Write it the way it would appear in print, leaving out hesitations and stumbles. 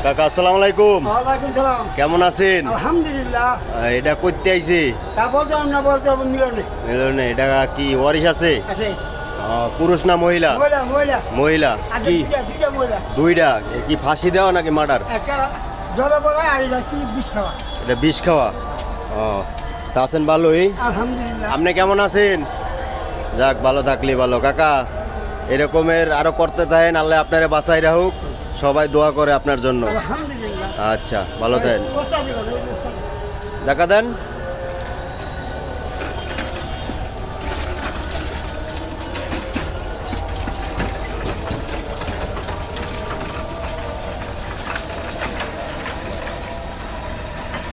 কাকা আসসালামু আলাইকুম। ওয়ালাইকুম সালাম। কেমন আছেন? আলহামদুলিল্লাহ। এটা করতে আইছে তারপর তো না বলতে মিলনে মিলনে এটা কি ওয়ারিশ আছে? আছে পুরুষ না মহিলা? মহিলা মহিলা মহিলা আছে কি দুইটা মহিলা। দুইটা কি ফাঁসি দেওয়া নাকি মার্ডার? একটা জলে পড়া আর এটা কি বিষ খাওয়া। এটা বিষ খাওয়া। ও তা আছেন ভালোই? আলহামদুলিল্লাহ। আপনি কেমন আছেন? যাক ভালো থাকলে ভালো কাকা, এরকমের আরো করতে থাকেন, আল্লাহ আপনারে বাঁচাই রাখুক, সবাই দোয়া করে আপনার জন্য। আলহামদুলিল্লাহ। আচ্ছা ভালো থাকেন। ওস্তাদ দেখা দেন।